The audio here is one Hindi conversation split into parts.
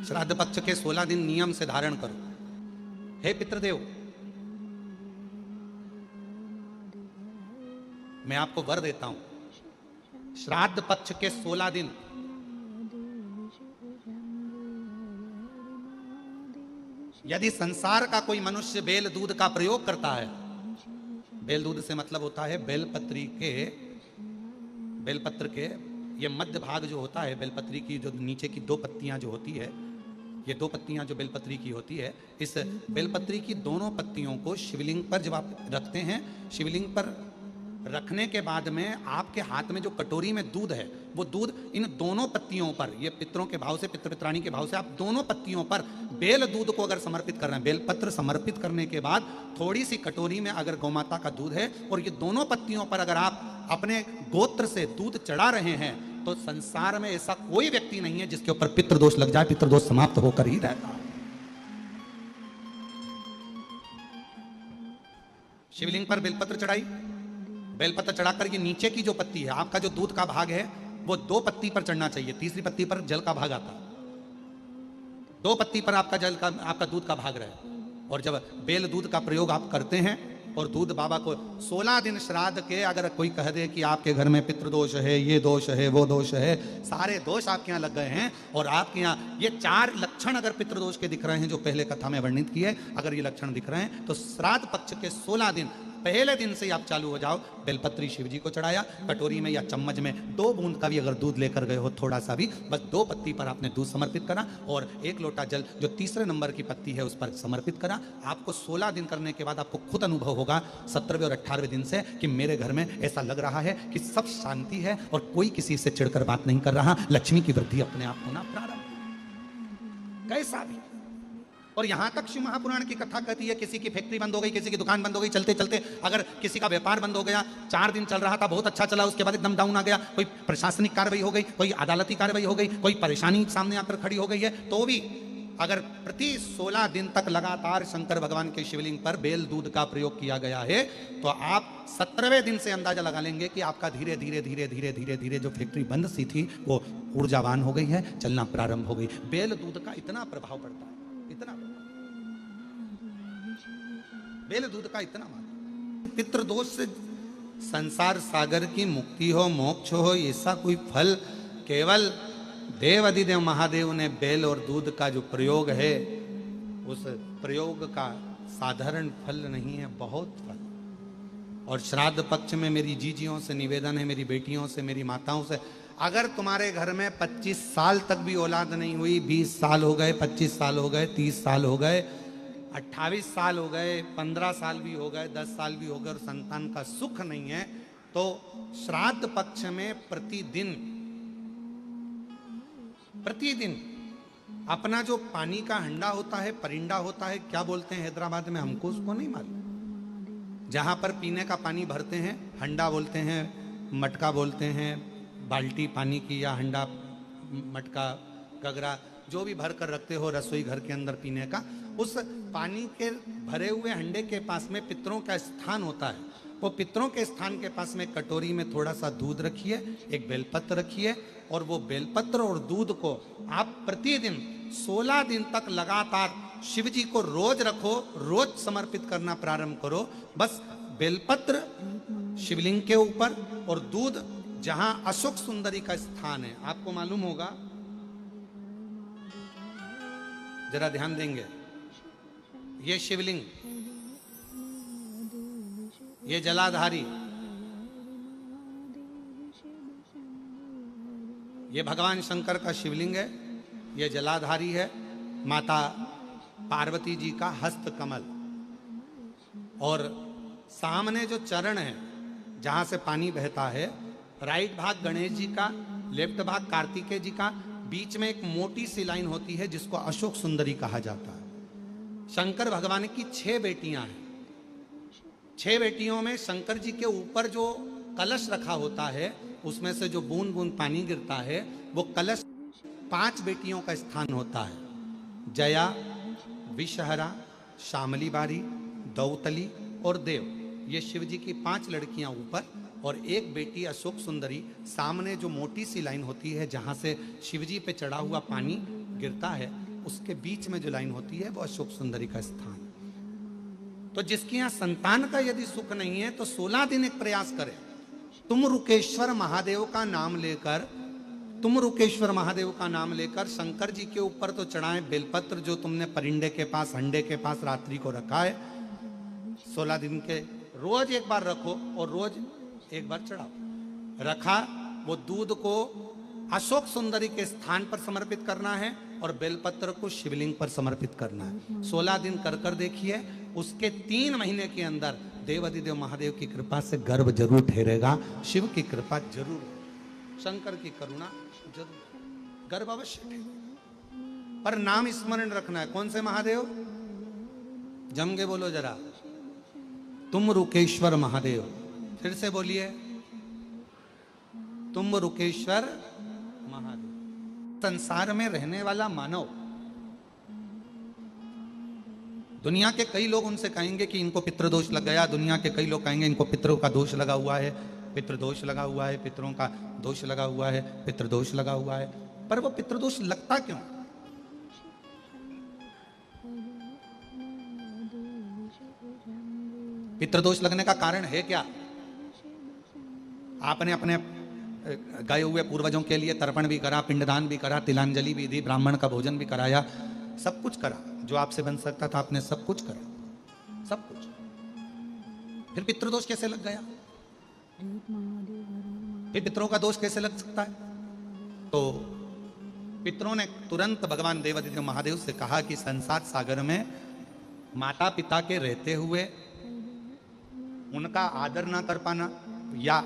श्राद्ध पक्ष के 16 दिन नियम से धारण करो। हे पितृदेव, मैं आपको वर देता हूं, श्राद्ध पक्ष के 16 दिन यदि संसार का कोई मनुष्य बेल दूध का प्रयोग करता है, बेल दूध से मतलब होता है बेलपत्र के ये मध्य भाग जो होता है, बेलपत्री की जो नीचे की 2 पत्तियां जो होती है, ये 2 पत्तियां जो बेलपत्री की होती है, इस बेलपत्री की दोनों पत्तियों को शिवलिंग पर जब आप रखते हैं, शिवलिंग पर रखने के बाद में आपके हाथ में जो कटोरी में दूध है, वो दूध इन दोनों पत्तियों पर, ये पितरों के भाव से, पितृ पित्राणी के भाव से, आप दोनों पत्तियों पर बेल दूध को अगर समर्पित कर रहे हैं, बेलपत्र समर्पित करने के बाद थोड़ी सी कटोरी में अगर गौमाता का दूध है और ये दोनों पत्तियों पर अगर आप अपने गोत्र से दूध चढ़ा रहे हैं, तो संसार में ऐसा कोई व्यक्ति नहीं है जिसके ऊपर पितृदोष लग जाए, पितृदोष समाप्त होकर ही रहता है। शिवलिंग पर बेलपत्र चढ़ाई, बेलपत्र चढ़ाकर ये नीचे की जो पत्ती है, आपका जो दूध का भाग है, वो 2 पत्ती पर चढ़ना चाहिए, तीसरी पत्ती पर जल का भाग आता है, 2 पत्ती पर आपका दूध का भाग रहे। और जब बेल दूध का प्रयोग आप करते हैं और दूध बाबा को 16 दिन श्राद्ध के, अगर कोई कह दे कि आपके घर में पितृदोष है, ये दोष है, वो दोष है, सारे दोष आपके यहाँ लग गए हैं, और आपके यहाँ ये 4 लक्षण अगर पितृदोष के दिख रहे हैं जो पहले कथा में वर्णित किए, अगर ये लक्षण दिख रहे हैं, तो श्राद्ध पक्ष के 16 दिन पहले दिन से आप चालू हो जाओ। बेलपत्री शिव जी को चढ़ाया, कटोरी में या चम्मच में 2 बूंद का भी अगर दूध लेकर गए हो, थोड़ा सा भी, बस 2 पत्ती पर आपने दूध समर्पित करा और 1 लोटा जल जो तीसरे नंबर की पत्ती है उस पर समर्पित करा। आपको 16 दिन करने के बाद आपको खुद अनुभव होगा 17वें और 18वें दिन से कि मेरे घर में ऐसा लग रहा है कि सब शांति है और कोई किसी से चिढ़कर बात नहीं कर रहा, लक्ष्मी की वृद्धि अपने आप होना प्रारंभ, कैसा भी। और यहां तक शिव महापुराण की कथा कहती है, किसी की फैक्ट्री बंद हो गई, किसी की दुकान बंद हो गई, चलते चलते अगर किसी का व्यापार बंद हो गया, 4 दिन चल रहा था, बहुत अच्छा चला, उसके बाद एकदम डाउन आ गया, कोई प्रशासनिक कार्रवाई हो गई, कोई अदालती कार्रवाई हो गई, कोई परेशानी सामने आकर खड़ी हो गई है, तो भी अगर प्रति 16 दिन तक लगातार शंकर भगवान के शिवलिंग पर बेल दूध का प्रयोग किया गया है, तो आप 17वें दिन से अंदाजा लगा लेंगे कि आपका धीरे धीरे धीरे धीरे धीरे धीरे जो फैक्ट्री बंद सी थी वो ऊर्जावान हो गई है, चलना प्रारंभ हो गई। बेल दूध का इतना प्रभाव पड़ता है, इतना बेल दूध का इतना मान। पितृदोष से संसार सागर की मुक्ति हो, मोक्ष हो, ऐसा कोई फल केवल देव अधिदेव महादेव ने बेल और दूध का जो प्रयोग है, उस प्रयोग का साधारण फल नहीं है, बहुत फल। और श्राद्ध पक्ष में मेरी जीजियों से निवेदन है, मेरी बेटियों से, मेरी माताओं से, अगर तुम्हारे घर में 25 साल तक भी औलाद नहीं हुई, 20 साल हो गए, 25 साल हो गए, 30 साल हो गए, 28 साल हो गए, 15 साल भी हो गए, 10 साल भी हो गए और संतान का सुख नहीं है, तो श्राद्ध पक्ष में प्रतिदिन अपना जो पानी का हंडा होता है, परिंडा होता है, क्या बोलते हैं हैदराबाद में, हमको उसको नहीं मालूम, जहां पर पीने का पानी भरते हैं, हंडा बोलते हैं, मटका बोलते हैं, बाल्टी पानी की या हंडा, मटका, गगरा, जो भी भर कर रखते हो रसोई घर के अंदर पीने का, उस पानी के भरे हुए हंडे के पास में पितरों का स्थान होता है। वो पितरों के स्थान के पास में कटोरी में थोड़ा सा दूध रखिए, एक बेलपत्र रखिए, और वो बेलपत्र और दूध को आप प्रतिदिन 16 दिन तक लगातार शिव जी को रोज रखो, रोज समर्पित करना प्रारंभ करो। बस बेलपत्र शिवलिंग के ऊपर और दूध जहां अशोक सुंदरी का स्थान है, आपको मालूम होगा, जरा ध्यान देंगे, ये शिवलिंग, ये जलाधारी, ये भगवान शंकर का शिवलिंग है, ये जलाधारी है, माता पार्वती जी का हस्त कमल, और सामने जो चरण है जहां से पानी बहता है, राइट भाग गणेश जी का, लेफ्ट भाग कार्तिकेय जी का, बीच में एक मोटी सी लाइन होती है जिसको अशोक सुंदरी कहा जाता है। शंकर भगवान की 6 बेटियां हैं, 6 बेटियों में शंकर जी के ऊपर जो कलश रखा होता है, उसमें से जो बूंद बूंद पानी गिरता है, वो कलश 5 बेटियों का स्थान होता है, जया, विषहरा, शामली बारी, दौतली और देव। ये शिव जी की 5 लड़कियां ऊपर और एक बेटी अशोक सुंदरी, सामने जो मोटी सी लाइन होती है जहां से शिव जी पे चढ़ा हुआ पानी गिरता है, उसके बीच में जो लाइन होती है वो अशोक सुंदरी का स्थान। तो जिसके यहां संतान का यदि सुख नहीं है तो 16 दिन एक प्रयास करें। तुम रुकेश्वर महादेव का नाम लेकर, तुम रुकेश्वर महादेव का नाम लेकर शंकर जी के ऊपर तो चढ़ाएं बेलपत्र, जो तुमने परिंदे के पास, हंडे के पास रात्रि को रखा है। 16 दिन के रोज एक बार रखो और रोज एक बार चढ़ाओ। रखा, वो दूध को अशोक सुंदरी के स्थान पर समर्पित करना है और बेलपत्र को शिवलिंग पर समर्पित करना है। 16 दिन कर कर देखिए, उसके 3 महीने के अंदर देवाधिदेव महादेव की कृपा से गर्भ जरूर ठहरेगा। शिव की कृपा जरूर, शंकर की करुणा जरूर, गर्भ अवश्य ठहरेगा। पर नाम स्मरण रखना है। कौन से महादेव? जम के बोलो जरा, तुम रुकेश्वर महादेव। फिर से बोलिए, तुम रुकेश्वर महादेव। संसार में रहने वाला मानव, दुनिया के कई लोग उनसे कहेंगे कि इनको पितृदोष लग गया, दुनिया के कई लोग कहेंगे इनको पितरों का दोष लगा हुआ है, पितृदोष लगा हुआ है, पितरों का दोष लगा हुआ है, पितृदोष लगा हुआ है। पर वो पितृदोष लगता क्यों? पितृदोष लगने का कारण है क्या? आपने अपने गए हुए पूर्वजों के लिए तर्पण भी करा, पिंडदान भी करा, तिलांजलि भी दी, ब्राह्मण का भोजन भी कराया, सब कुछ करा जो आपसे बन सकता था, आपने सब कुछ करा, सब कुछ। फिर पितृदोष कैसे लग गया? फिर पितरों का दोष कैसे लग सकता है? तो पितरों ने तुरंत भगवान देवाधिदेव महादेव से कहा कि संसार सागर में माता पिता के रहते हुए उनका आदर ना कर पाना, या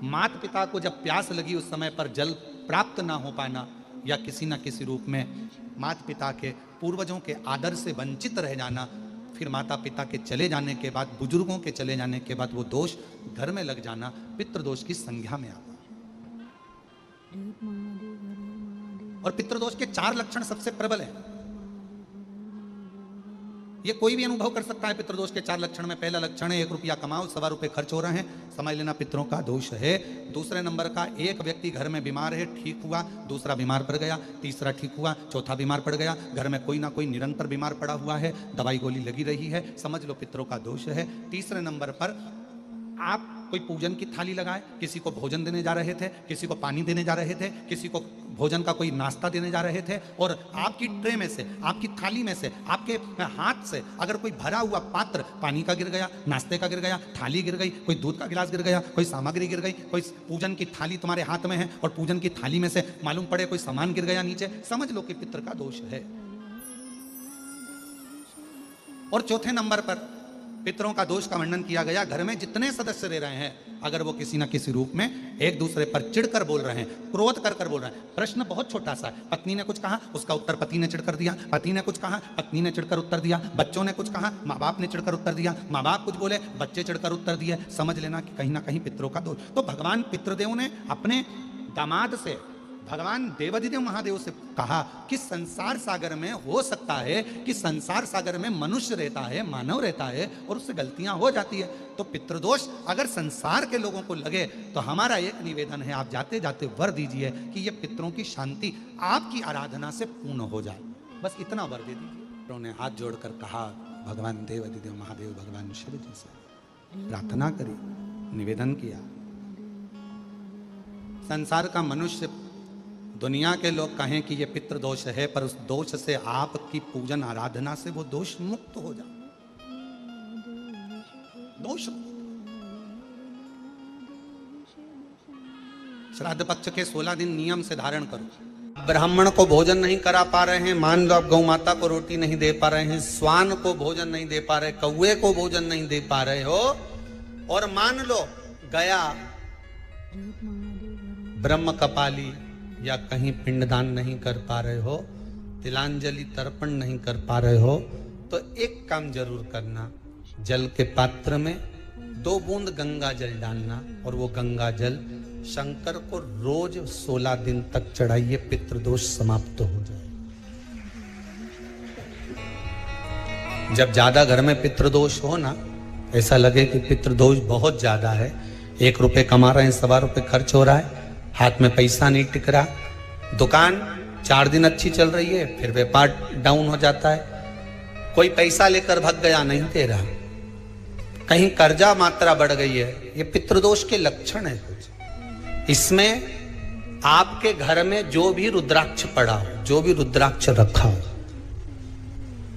माता पिता को जब प्यास लगी उस समय पर जल प्राप्त ना हो पाना, या किसी न किसी रूप में माता पिता के, पूर्वजों के आदर से वंचित रह जाना, फिर माता पिता के चले जाने के बाद, बुजुर्गों के चले जाने के बाद वो दोष घर में लग जाना पितृदोष की संज्ञा में आता। और पितृदोष के 4 लक्षण सबसे प्रबल है। ये कोई भी अनुभव कर सकता है पितृदोष के 4 लक्षण में। पहला लक्षण है 1 रुपया कमाओ, 1.25 रुपये खर्च हो रहे हैं, समझ लेना पितरों का दोष है। दूसरे नंबर का, एक व्यक्ति घर में बीमार है, ठीक हुआ, दूसरा बीमार पड़ गया, तीसरा ठीक हुआ, चौथा बीमार पड़ गया, घर में कोई ना कोई निरंतर बीमार पड़ा हुआ है, दवाई गोली लगी रही है, समझ लो पितरों का दोष है। तीसरे नंबर पर आप कोई पूजन की थाली लगाए, किसी को भोजन देने जा रहे थे, किसी को पानी देने जा रहे थे, किसी को भोजन का कोई नाश्ता देने जा रहे थे, और आपकी ट्रे में से, आपकी थाली में से, आपके हाथ से अगर कोई भरा हुआ पात्र पानी का गिर गया, नाश्ते का गिर गया, थाली गिर गई, कोई दूध का गिलास गिर गया, कोई सामग्री गिर गई, कोई पूजन की थाली तुम्हारे हाथ में है और पूजन की थाली में से मालूम पड़े कोई सामान गिर गया नीचे, समझ लो कि पितृ का दोष है। और चौथे नंबर पर पितरों का दोष का वर्णन किया गया। घर में जितने सदस्य रह रहे हैं, अगर वो किसी न किसी रूप में एक दूसरे पर चिढ़कर बोल रहे हैं, क्रोध कर कर बोल रहे हैं। प्रश्न बहुत छोटा सा है, पत्नी ने कुछ कहा, उसका उत्तर पति ने चिढ़कर दिया, पति ने कुछ कहा, पत्नी ने चिढ़कर उत्तर दिया, बच्चों ने कुछ कहा, माँ बाप ने चिढ़कर उत्तर दिया, माँ बाप कुछ बोले, बच्चे चिढ़कर उत्तर दिए, समझ लेना कि कहीं ना कहीं पितरों का दोष। तो भगवान पितृदेव ने अपने दामाद से, भगवान देवाधिदेव महादेव से कहा कि संसार सागर में हो सकता है कि संसार सागर में मनुष्य रहता है, मानव रहता है, और उससे गलतियां हो जाती है। तो पितृदोष अगर संसार के लोगों को लगे तो हमारा एक निवेदन है, आप जाते जाते वर दीजिए कि ये पितरों की शांति आपकी आराधना से पूर्ण हो जाए, बस इतना वर दे दीजिए। उन्होंने हाथ जोड़कर कहा, भगवान देवाधिदेव महादेव भगवान शिव जी से प्रार्थना करी, निवेदन किया। संसार का मनुष्य, दुनिया के लोग कहें कि ये पितृ दोष है, पर उस दोष से आपकी पूजन आराधना से वो दोष मुक्त हो जाए। दोष श्राद्ध पक्ष के 16 दिन नियम से धारण करो। ब्राह्मण को भोजन नहीं करा पा रहे हैं, मान लो आप गौ माता को रोटी नहीं दे पा रहे हैं, स्वान को भोजन नहीं दे पा रहे, कौवे को भोजन नहीं दे पा रहे हो, और मान लो गया ब्रह्म कपाली या कहीं पिंडदान नहीं कर पा रहे हो, तिलांजलि तर्पण नहीं कर पा रहे हो, तो एक काम जरूर करना, जल के पात्र में 2 बूंद गंगा जल डालना, और वो गंगा जल शंकर को रोज 16 दिन तक चढ़ाइए, पितृदोष समाप्त हो जाए। जब ज्यादा घर में पितृदोष हो ना, ऐसा लगे कि पितृदोष बहुत ज्यादा है, 1 रुपये कमा रहे हैं, 1.25 रुपये खर्च हो रहा है, हाथ में पैसा नहीं टिक रहा, दुकान 4 दिन अच्छी चल रही है, फिर व्यापार डाउन हो जाता है। कोई पैसा लेकर भाग गया, नहीं दे रहा, कहीं कर्जा मात्रा बढ़ गई है, ये पितृदोष के लक्षण है कुछ। इसमें आपके घर में जो भी रुद्राक्ष पड़ा हो, जो भी रुद्राक्ष रखा हो,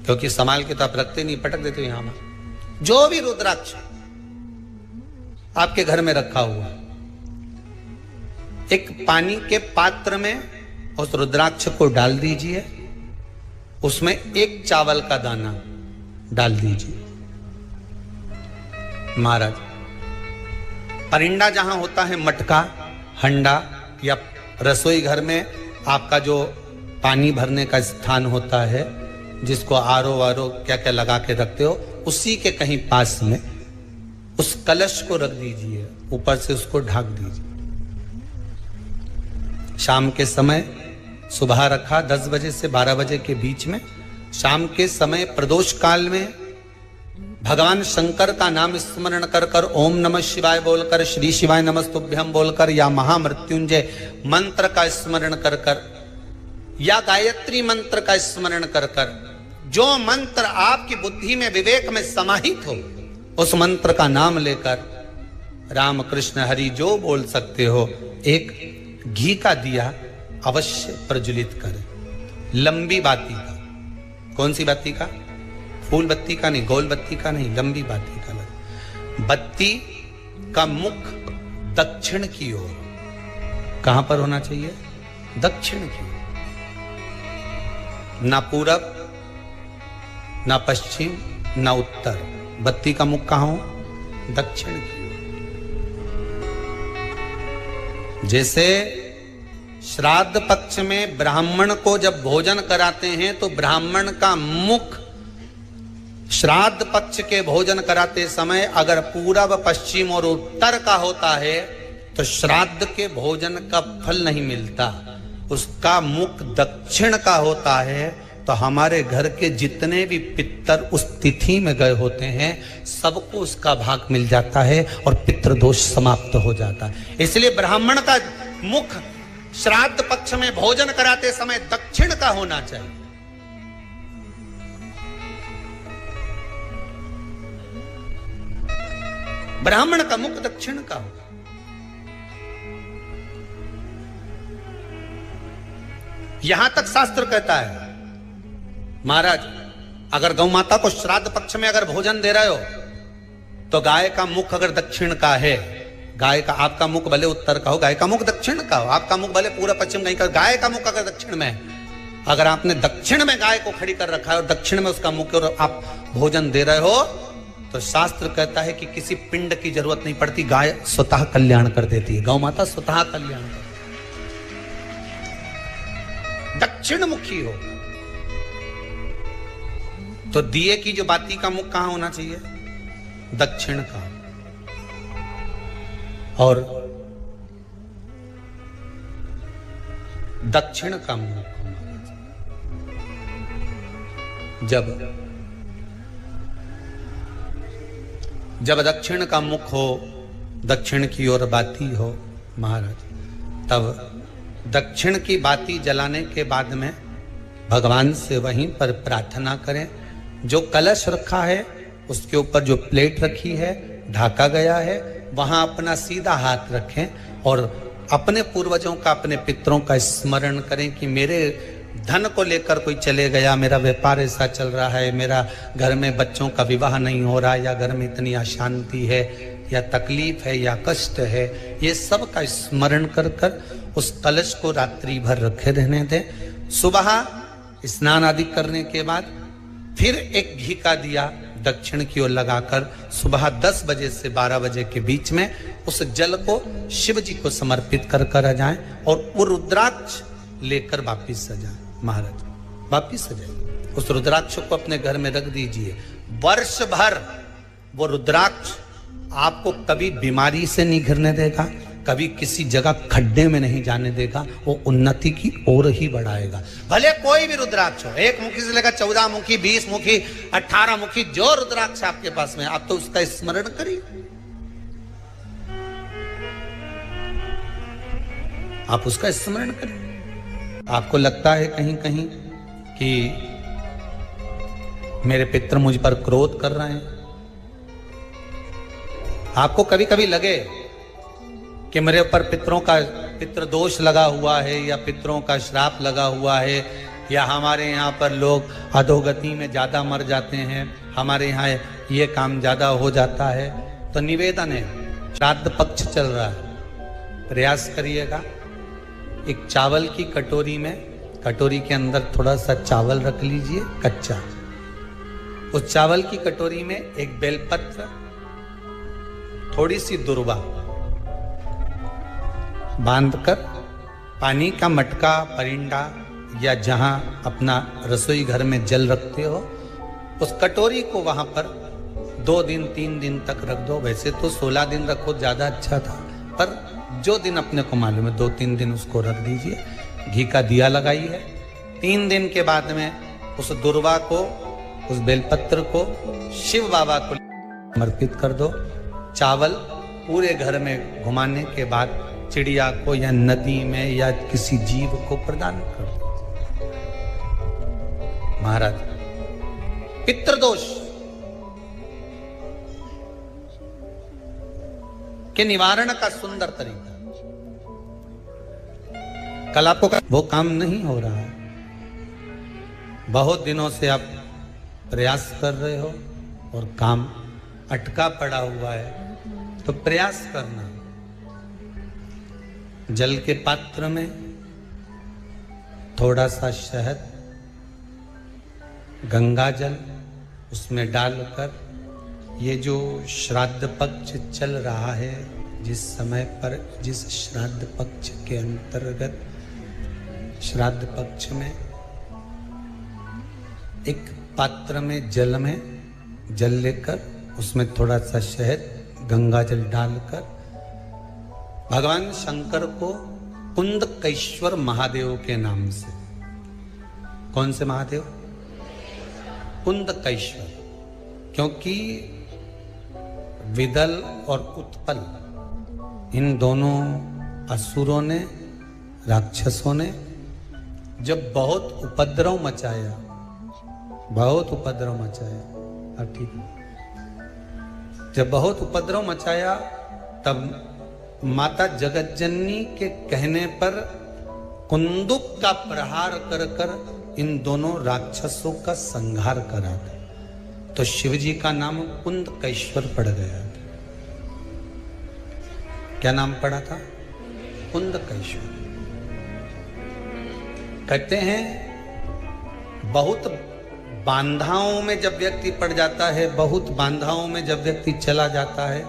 क्योंकि संभाल के तो आप रखते नहीं, पटक देते हो यहां में, जो भी रुद्राक्ष आपके घर में रखा हुआ, एक पानी के पात्र में उस रुद्राक्ष को डाल दीजिए, उसमें 1 चावल का दाना डाल दीजिए। महाराज, परिंदा जहां होता है, मटका, हंडा या रसोई घर में आपका जो पानी भरने का स्थान होता है, जिसको आरो वारो क्या क्या लगा के रखते हो, उसी के कहीं पास में उस कलश को रख दीजिए, ऊपर से उसको ढक दीजिए। शाम के समय, सुबह रखा 10 बजे से 12 बजे के बीच में, शाम के समय प्रदोष काल में भगवान शंकर का नाम स्मरण कर कर, ओम नमः शिवाय बोलकर, श्री शिवाय नमस्तुभ्यम बोलकर, या महामृत्युंजय मंत्र का स्मरण कर कर, या गायत्री मंत्र का स्मरण कर कर, जो मंत्र आपकी बुद्धि में, विवेक में समाहित हो, उस मंत्र का नाम लेकर राम कृष्ण हरि जो बोल सकते हो, एक घी का दिया अवश्य प्रज्वलित करें। लंबी बाती का। कौन सी बाती का? फूल बत्ती का नहीं, गोल बत्ती का नहीं, लंबी बाती का। बत्ती का मुख दक्षिण की ओर। कहां पर होना चाहिए? दक्षिण की ओर, ना पूरब, ना पश्चिम, ना उत्तर। बत्ती का मुख कहां हो? दक्षिण की ओर। जैसे श्राद्ध पक्ष में ब्राह्मण को जब भोजन कराते हैं तो ब्राह्मण का मुख श्राद्ध पक्ष के भोजन कराते समय अगर पूरब, पश्चिम और उत्तर का होता है तो श्राद्ध के भोजन का फल नहीं मिलता। उसका मुख दक्षिण का होता है तो हमारे घर के जितने भी पितर उस तिथि में गए होते हैं सबको उसका भाग मिल जाता है और पितृदोष समाप्त हो जाता है। इसलिए ब्राह्मण का मुख श्राद्ध पक्ष में भोजन कराते समय दक्षिण का होना चाहिए। ब्राह्मण का मुख दक्षिण का हो। यहां तक शास्त्र कहता है, महाराज अगर गौ माता को श्राद्ध पक्ष में अगर भोजन दे रहे हो तो गाय का मुख अगर दक्षिण का है, गाय का, आपका मुख भले उत्तर का हो, गाय का मुख दक्षिण का हो, आपका मुख भले पूरा पश्चिम नहीं का, गाय का मुख अगर दक्षिण में है, अगर आपने दक्षिण में गाय को खड़ी कर रखा है और दक्षिण में उसका मुख और आप भोजन दे रहे हो तो शास्त्र कहता है कि किसी पिंड की जरूरत नहीं पड़ती, गाय स्वतः कल्याण कर देती है, गौ माता स्वतः कल्याण कर। दक्षिण मुखी हो तो दिए की जो बाती का मुख कहां होना चाहिए? दक्षिण का। और दक्षिण का मुख जब दक्षिण का मुख हो, दक्षिण की ओर बाती हो महाराज, तब दक्षिण की बाती जलाने के बाद में भगवान से वहीं पर प्रार्थना करें। जो कलश रखा है उसके ऊपर जो प्लेट रखी है, ढाका गया है, वहां अपना सीधा हाथ रखें और अपने पूर्वजों का, अपने पितरों का स्मरण करें कि मेरे धन को लेकर कोई चले गया, मेरा व्यापार ऐसा चल रहा है, मेरा घर में बच्चों का विवाह नहीं हो रहा, या घर में इतनी अशांति है, या तकलीफ है, या कष्ट है, ये सब का स्मरण कर कर उस कलश को रात्रि भर रखे रहने दें। सुबह स्नान आदि करने के बाद फिर एक घी का दिया दक्षिण की ओर लगाकर सुबह 10 बजे से 12 बजे के बीच में उस जल को शिव जी को समर्पित कर कर आ जाएं और वो रुद्राक्ष लेकर वापिस आ जाएं। महाराज वापिस आ जाइए, उस रुद्राक्ष को अपने घर में रख दीजिए। वर्ष भर वो रुद्राक्ष आपको कभी बीमारी से नहीं घिरने देगा, कभी किसी जगह खड्डे में नहीं जाने देगा, वो उन्नति की ओर ही बढ़ाएगा। भले कोई भी रुद्राक्ष हो, 1 मुखी से लेकर 14 मुखी, 20 मुखी, 18 मुखी, जो रुद्राक्ष आपके पास में, आप तो उसका स्मरण करिए, आप उसका स्मरण करिए। आपको लगता है कहीं कहीं कि मेरे पितर मुझ पर क्रोध कर रहे हैं? आपको कभी कभी लगे कि मेरे ऊपर पितृ दोष लगा हुआ है, या पितरों का श्राप लगा हुआ है, या हमारे यहाँ पर लोग अधोगति में ज्यादा मर जाते हैं, हमारे यहाँ ये काम ज्यादा हो जाता है, तो निवेदन है, श्राद्ध पक्ष चल रहा है, प्रयास करिएगा। एक चावल की कटोरी में, कटोरी के अंदर थोड़ा सा चावल रख लीजिए कच्चा। उस चावल की कटोरी में एक बेलपत्र, थोड़ी सी दुर्वा बांधकर पानी का मटका, परिंडा या जहां अपना रसोई घर में जल रखते हो, उस कटोरी को वहां पर 2 दिन 3 दिन तक रख दो। वैसे तो 16 दिन रखो ज्यादा अच्छा था, पर जो दिन अपने को मालूम है 2-3 दिन उसको रख दीजिए। घी का दिया लगाइए। 3 दिन के बाद में उस दुर्वा को, उस बेलपत्र को शिव बाबा को समर्पित कर दो। चावल पूरे घर में घुमाने के बाद चिड़िया को या नदी में या किसी जीव को प्रदान कर दो। महाराज, पितृदोष के निवारण का सुंदर तरीका। कल आपको वो काम नहीं हो रहा है, बहुत दिनों से आप प्रयास कर रहे हो और काम अटका पड़ा हुआ है, तो प्रयास करना। जल के पात्र में थोड़ा सा शहद, गंगा जल उसमें डालकर, ये जो श्राद्ध पक्ष चल रहा है, जिस समय पर, जिस श्राद्ध पक्ष के अंतर्गत, श्राद्ध पक्ष में एक पात्र में जल लेकर उसमें थोड़ा सा शहद, गंगा जल डालकर भगवान शंकर को कुंदकेश्वर महादेव के नाम से, कौन से महादेव? कुंदकेश्वर, क्योंकि विदल और उत्पल, इन दोनों असुरों ने, राक्षसों ने जब बहुत उपद्रव मचाया, अब ठीक है, जब बहुत उपद्रव मचाया, तब माता जगतजननी के कहने पर कुंदुक का प्रहार कर कर इन दोनों राक्षसों का संहार करा था। तो शिवजी का नाम कुंदकेश्वर पड़ गया। क्या नाम पड़ा था? कुंदकेश्वर। कहते हैं बहुत बांधाओं में जब व्यक्ति पड़ जाता है, बहुत बांधाओं में जब व्यक्ति चला जाता है,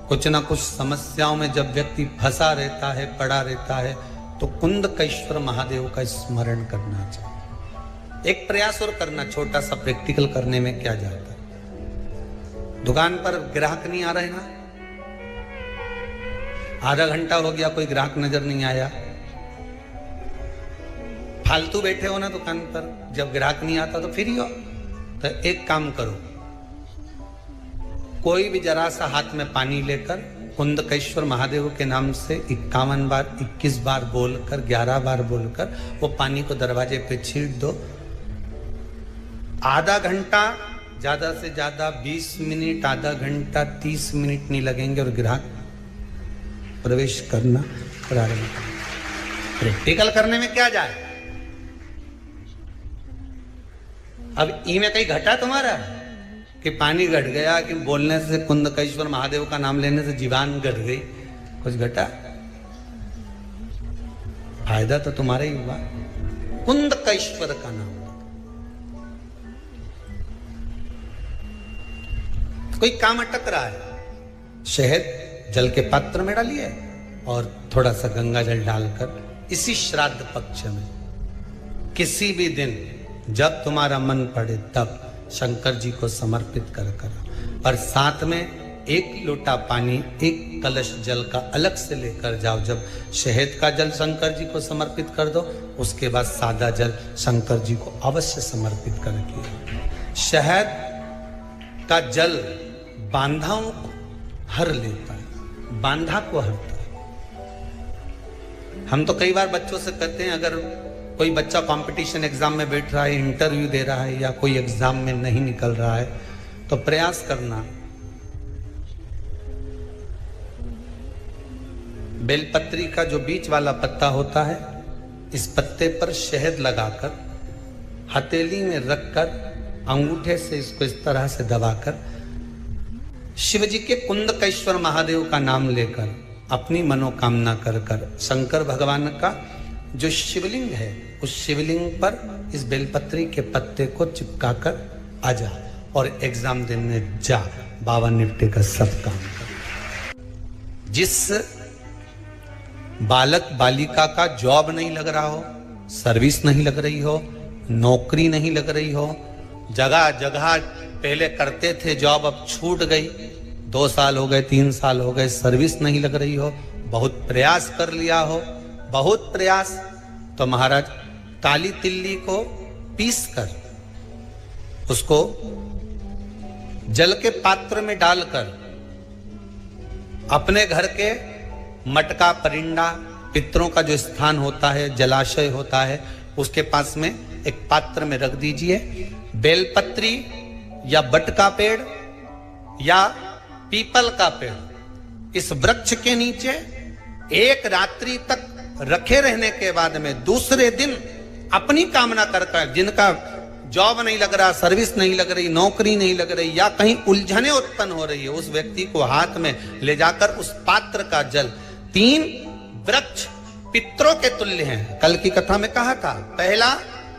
कुछ ना कुछ समस्याओं में जब व्यक्ति फंसा रहता है, पड़ा रहता है, तो कुंदकेश्वर महादेव का स्मरण करना चाहिए। एक प्रयास और करना, छोटा सा प्रैक्टिकल करने में क्या जाता है। दुकान पर ग्राहक नहीं आ रहे ना, आधा घंटा हो गया, कोई ग्राहक नजर नहीं आया, फालतू बैठे हो ना दुकान पर, जब ग्राहक नहीं आता तो फ्री हो, तो एक काम करो, कोई भी जरा सा हाथ में पानी लेकर कुंदकेश्वर महादेव के नाम से 51 बार, 21 बार बोलकर, 11 बार बोलकर वो पानी को दरवाजे पे छींट दो। आधा घंटा, ज्यादा से ज्यादा 20 मिनट, आधा घंटा 30 मिनट नहीं लगेंगे और ग्राहक प्रवेश करना प्रारंभ करें। प्रैक्टिकल करने में क्या जाए। अब ई में कहीं घटा तुम्हारा कि पानी घट गया, कि बोलने से, कुंदकेश्वर महादेव का नाम लेने से जीवान घट गई, कुछ घटा? फायदा तो तुम्हारा ही हुआ। कुंदकेश्वर का नाम, कोई काम अटक रहा है, शहद जल के पात्र में डालिए और थोड़ा सा गंगा जल डालकर इसी श्राद्ध पक्ष में किसी भी दिन जब तुम्हारा मन पड़े तब शंकर जी को समर्पित कर और साथ में 1 लोटा पानी, 1 कलश जल का अलग से लेकर जाओ। जब शहद का जल शंकर जी को समर्पित कर दो, उसके बाद सादा जल शंकर जी को अवश्य समर्पित करके। शहद का जल बांधाओं को हर लेता है, बांधा को हरता है। हम तो कई बार बच्चों से कहते हैं, अगर कोई बच्चा कंपटीशन एग्जाम में बैठ रहा है, इंटरव्यू दे रहा है, या कोई एग्जाम में नहीं निकल रहा है, तो प्रयास करना बेलपत्री का जो बीच वाला पत्ता होता है, इस पत्ते पर शहद लगाकर हथेली में रखकर अंगूठे से इसको इस तरह से दबाकर शिव जी के कुंदकेश्वर महादेव का नाम लेकर अपनी मनोकामना कर कर शंकर भगवान का जो शिवलिंग है उस शिवलिंग पर इस बेलपत्री के पत्ते को चिपकाकर आ जा और एग्जाम देने जा। बाबा निपटेगा सब काम कर। जिस बालक बालिका का जॉब नहीं लग रहा हो, सर्विस नहीं लग रही हो, नौकरी नहीं लग रही हो, जगह जगह पहले करते थे जॉब अब छूट गई, 2 साल हो गए 3 साल हो गए सर्विस नहीं लग रही हो, बहुत प्रयास कर लिया हो, बहुत प्रयास, तो महाराज काली तिल्ली को पीस कर उसको जल के पात्र में डालकर अपने घर के मटका परिंडा पितरों का जो स्थान होता है, जलाशय होता है, उसके पास में एक पात्र में रख दीजिए। बेलपत्री या बट का पेड़ या पीपल का पेड़, इस वृक्ष के नीचे एक रात्रि तक रखे रहने के बाद में दूसरे दिन अपनी कामना करकर, जिनका जॉब नहीं लग रहा, सर्विस नहीं लग रही, नौकरी नहीं लग रही, या कहीं उलझने उत्पन्न हो रही है, उस व्यक्ति को हाथ में ले जाकर उस पात्र का जल, 3 वृक्ष पितरों के तुल्य हैं। कल की कथा में कहा था, पहला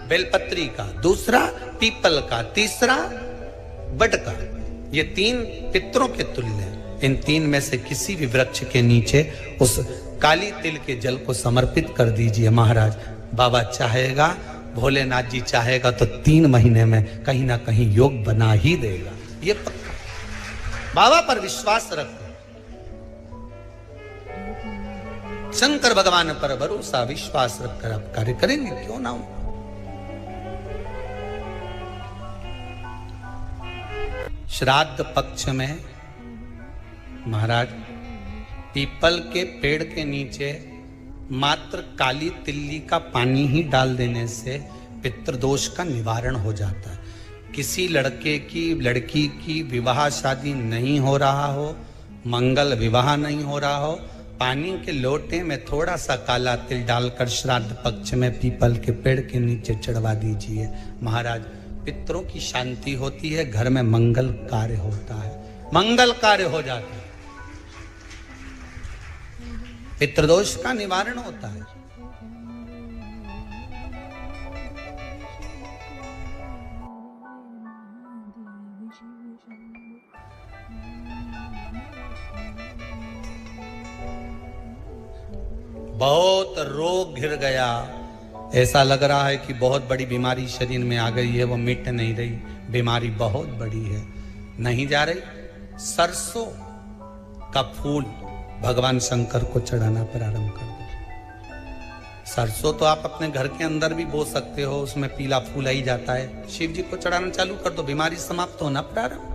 बेलपत्री का, दूसरा पीपल का, तीसरा बट का, ये 3 पितरों के तुल्य हैं। इन 3 में से किसी भी वृक्ष के नीचे उस काली तिल के जल को समर्पित कर दीजिए महाराज। बाबा चाहेगा, भोलेनाथ जी चाहेगा तो 3 महीने में कहीं ना कहीं योग बना ही देगा, ये पक्का। बाबा पर विश्वास रखो, शंकर भगवान पर भरोसा विश्वास रखकर आप कार्य करेंगे, क्यों ना हो। श्राद्ध पक्ष में महाराज पीपल के पेड़ के नीचे मात्र काली तिल्ली का पानी ही डाल देने से पितृदोष का निवारण हो जाता है। किसी लड़के की लड़की की विवाह शादी नहीं हो रहा हो, मंगल विवाह नहीं हो रहा हो, पानी के लोटे में थोड़ा सा काला तिल डालकर श्राद्ध पक्ष में पीपल के पेड़ के नीचे चढ़वा दीजिए महाराज। पितरों की शांति होती है, घर में मंगल कार्य होता है, मंगल कार्य हो जाता है, पितृदोष का निवारण होता है। बहुत रोग घिर गया, ऐसा लग रहा है कि बहुत बड़ी बीमारी शरीर में आ गई है, वो मिट नहीं रही, बीमारी बहुत बड़ी है, नहीं जा रही। सरसों का फूल भगवान शंकर को चढ़ाना प्रारंभ कर दो। सरसों तो आप अपने घर के अंदर भी बो सकते हो, उसमें पीला फूल ही जाता है, शिव जी को चढ़ाना चालू कर दो, बीमारी समाप्त होना प्रारंभ।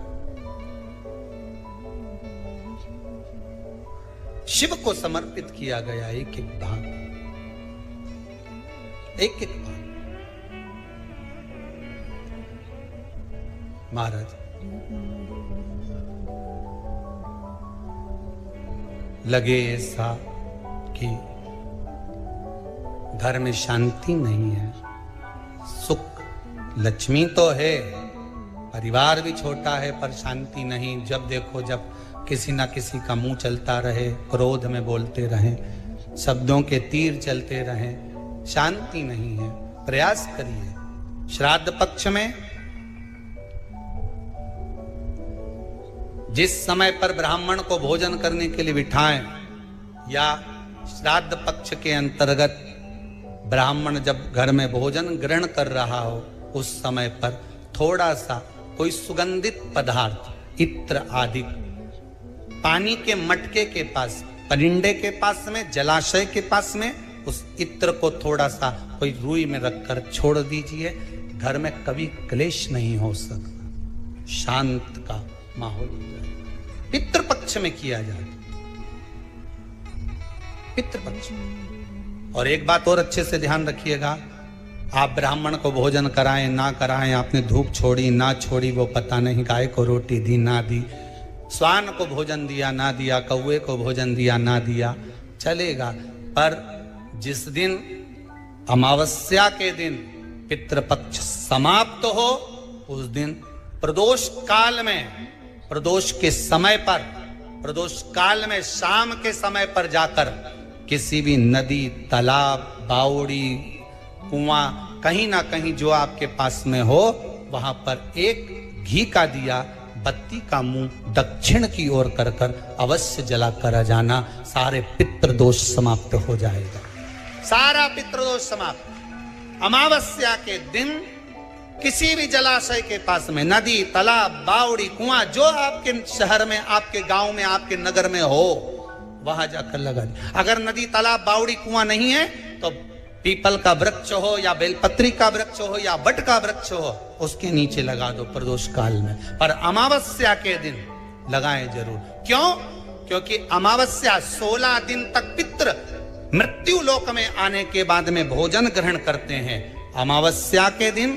शिव को समर्पित किया गया एक एक भाग, एक एक भाग। महाराज लगे ऐसा कि घर में शांति नहीं है, सुख लक्ष्मी तो है, परिवार भी छोटा है पर शांति नहीं। जब देखो जब किसी ना किसी का मुंह चलता रहे, क्रोध में बोलते रहें, शब्दों के तीर चलते रहें, शांति नहीं है। प्रयास करिए श्राद्ध पक्ष में जिस समय पर ब्राह्मण को भोजन करने के लिए बिठाएं, या श्राद्ध पक्ष के अंतर्गत ब्राह्मण जब घर में भोजन ग्रहण कर रहा हो, उस समय पर थोड़ा सा कोई सुगंधित पदार्थ, इत्र आदि पानी के मटके के पास, परिंडे के पास में, जलाशय के पास में उस इत्र को थोड़ा सा कोई रुई में रखकर छोड़ दीजिए। घर में कभी क्लेश नहीं हो सकता, शांत का माहौल हो जाए। पितृपक्ष में किया जाए, पितृपक्ष। और एक बात और अच्छे से ध्यान रखिएगा, आप ब्राह्मण को भोजन कराएं ना कराएं, आपने धूप छोड़ी ना छोड़ी वो पता नहीं, गाय को रोटी दी ना दी, स्वान को भोजन दिया ना दिया, कौवे को भोजन दिया ना दिया, चलेगा। पर जिस दिन अमावस्या के दिन पितृपक्ष समाप्त हो, उस दिन प्रदोष काल में, प्रदोष के समय पर, प्रदोष काल में शाम के समय पर जाकर किसी भी नदी, तालाब, बावड़ी, कुआं, कहीं ना कहीं जो आपके पास में हो, वहां पर एक घी का दिया, बत्ती का मुंह दक्षिण की ओर कर कर अवश्य जला कर जाना। सारे पितृदोष समाप्त हो जाएगा, सारा पितृदोष समाप्त। अमावस्या के दिन किसी भी जलाशय के पास में, नदी, तालाब, बावड़ी, कुआं, जो आपके शहर में, आपके गांव में, आपके नगर में हो, वहां जाकर लगा दे। अगर नदी, तालाब, बावड़ी, कुआं नहीं है तो पीपल का वृक्ष हो या बेलपत्री का वृक्ष हो या बट का वृक्ष हो, उसके नीचे लगा दो प्रदोष काल में। पर अमावस्या के दिन लगाएं जरूर। क्यों? क्योंकि अमावस्या 16 दिन तक पितृ मृत्यु लोक में आने के बाद में भोजन ग्रहण करते हैं। अमावस्या के दिन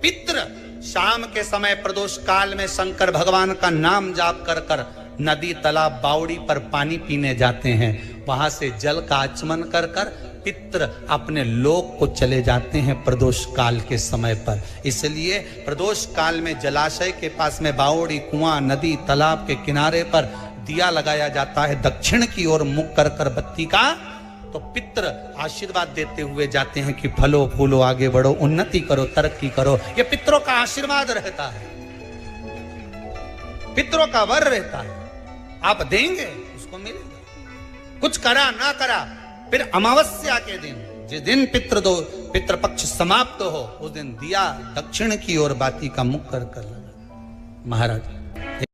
पितृ शाम के समय प्रदोष काल में शंकर भगवान का नाम जाप कर कर नदी, तालाब, बावड़ी पर पानी पीने जाते हैं। वहां से जल का आचमन कर कर पितृ अपने लोक को चले जाते हैं प्रदोष काल के समय पर। इसलिए प्रदोष काल में जलाशय के पास में, बावड़ी, कुआं, नदी, तालाब के किनारे पर दिया लगाया जाता है दक्षिण की ओर मुख कर कर बत्ती का। तो पितृ आशीर्वाद देते हुए जाते हैं कि फलो फूलो, आगे बढ़ो, उन्नति करो, तरक्की करो। ये पितरों का आशीर्वाद रहता है, पितरों का वर रहता है। आप देंगे उसको मिलेगा। कुछ करा ना करा, फिर अमावस्या के दिन, जिस दिन पितृपक्ष समाप्त हो, उस दिन दिया दक्षिण की ओर बाती का मुख कर कर लगा। महाराज